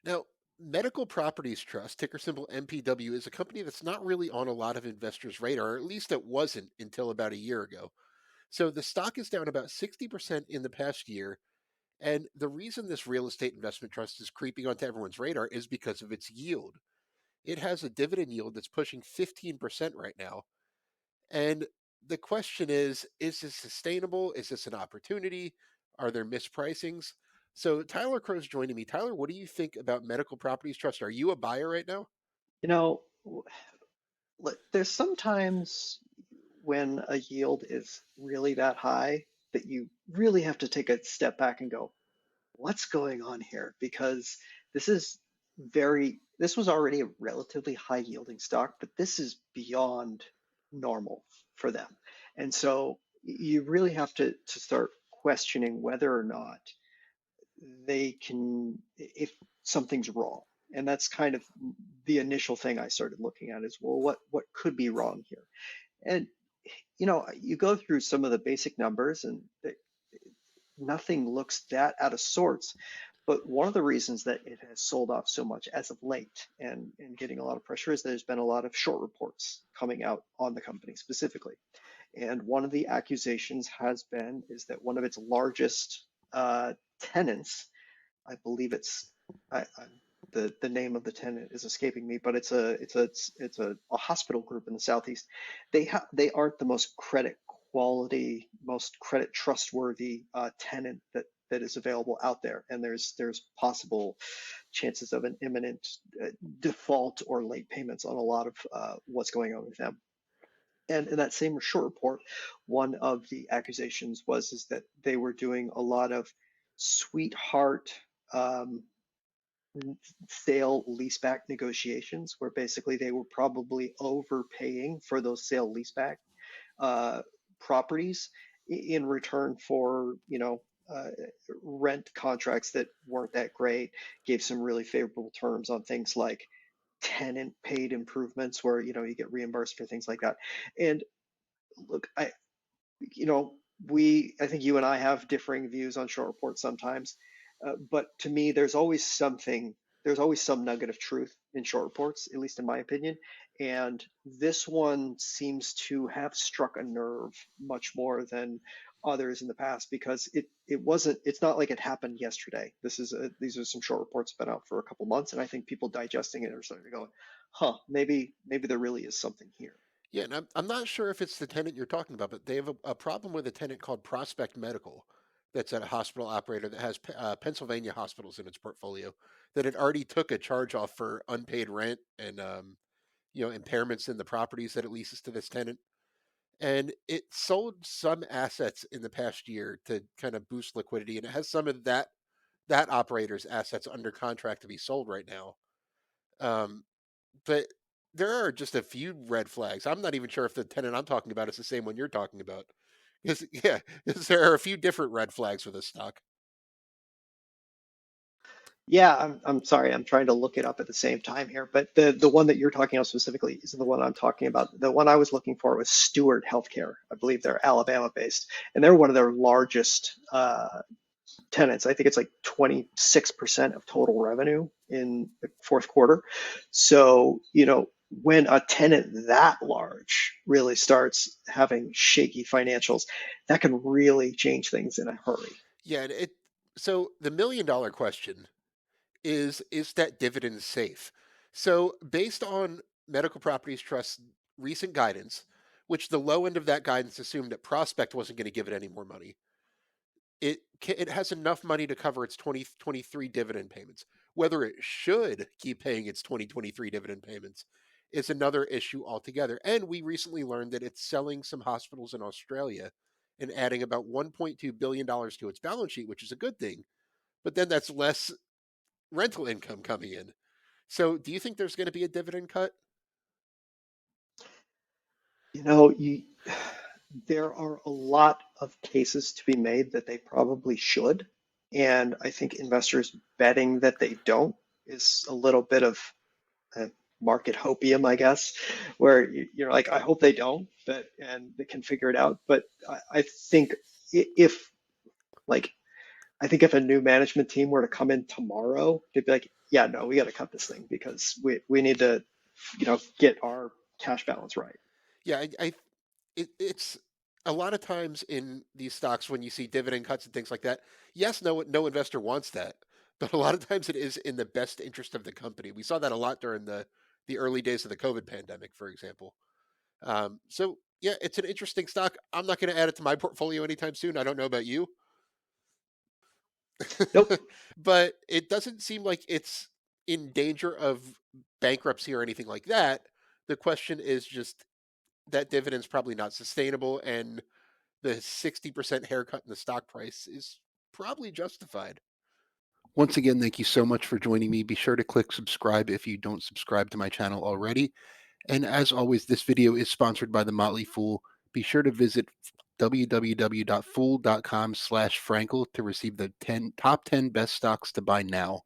Now, Medical Properties Trust, ticker symbol MPW, is a company that's not really on a lot of investors' radar, or at least it wasn't until about a year ago. So the stock is down about 60% in the past year. And the reason this real estate investment trust is creeping onto everyone's radar is because of its yield. It has a dividend yield that's pushing 15% right now. And the question is this sustainable? Is this an opportunity? Are there mispricings? So Tyler Crow's joining me. Tyler, what do you think about Medical Properties Trust? Are you a buyer right now? You know, there's sometimes when a yield is really that high that you really have to take a step back and go, what's going on here? Because this is this was already a relatively high yielding stock, but this is beyond normal for them. And so you really have to start questioning whether or not they can, if something's wrong. And that's kind of the initial thing I started looking at is, well, what could be wrong here? And you go through some of the basic numbers and nothing looks that out of sorts. But one of the reasons that it has sold off so much as of late and getting a lot of pressure is there's been a lot of short reports coming out on the company specifically. And one of the accusations has been is that one of its largest tenants, I believe the name of the tenant is escaping me, but it's a hospital group in the southeast. They aren't the most credit quality, most credit trustworthy tenant that is available out there, and there's possible chances of an imminent default or late payments on a lot of what's going on with them. And in that same short report, one of the accusations was is that they were doing a lot of sweetheart um, sale leaseback negotiations, where basically they were probably overpaying for those sale leaseback uh, properties in return for rent contracts that weren't that great. Gave some really favorable terms on things like tenant paid improvements, where you get reimbursed for things like that. And look, you know, I think you and I have differing views on short reports sometimes, but to me, there's always some nugget of truth in short reports, at least in my opinion. And this one seems to have struck a nerve much more than others in the past because it's not like it happened yesterday. These are some short reports been out for a couple months, and I think people digesting it are starting to go, huh, maybe there really is something here. Yeah, and I'm not sure if it's the tenant you're talking about, but they have a problem with a tenant called Prospect Medical that's at a hospital operator that has Pennsylvania hospitals in its portfolio that it already took a charge off for unpaid rent and impairments in the properties that it leases to this tenant. And it sold some assets in the past year to kind of boost liquidity, and it has some of that operator's assets under contract to be sold right now. Um, but there are just a few red flags. I'm not even sure if the tenant I'm talking about is the same one you're talking about. Because yeah, 'cause there are a few different red flags with this stock. Yeah, I'm sorry, I'm trying to look it up at the same time here, but the one that you're talking about specifically isn't the one I'm talking about. The one I was looking for was Stewart Healthcare. I believe they're Alabama based, and they're one of their largest tenants. I think it's like 26% of total revenue in the fourth quarter. So, when a tenant that large really starts having shaky financials, that can really change things in a hurry. Yeah, and it so the $1 million question is that dividend safe? So based on Medical Properties Trust's recent guidance, which the low end of that guidance assumed that Prospect wasn't going to give it any more money, it has enough money to cover its 2023 dividend payments. Whether it should keep paying its 2023 dividend payments is another issue altogether. And we recently learned that it's selling some hospitals in Australia and adding about $1.2 billion to its balance sheet, which is a good thing. But then that's less rental income coming in. So, do you think there's going to be a dividend cut? You know, you, there are a lot of cases to be made that they probably should. And I think investors betting that they don't is a little bit of uh, market hopium, I guess, where you're like, I hope they don't, and they can figure it out. But I think if like I think if a new management team were to come in tomorrow, they'd be like, yeah, no, we got to cut this thing because we need to, get our cash balance right. Yeah, it's a lot of times in these stocks when you see dividend cuts and things like that. Yes, no investor wants that, but a lot of times it is in the best interest of the company. We saw that a lot during the early days of the COVID pandemic, for example. So yeah, it's an interesting stock. I'm not going to add it to my portfolio anytime soon. I don't know about you, Nope. but it doesn't seem like it's in danger of bankruptcy or anything like that. The question is just that dividend's probably not sustainable, and the 60% haircut in the stock price is probably justified. Once again, thank you so much for joining me. Be sure to click subscribe if you don't subscribe to my channel already. And as always, this video is sponsored by the Motley Fool. Be sure to visit www.fool.com/Frankel to receive the top 10 best stocks to buy now.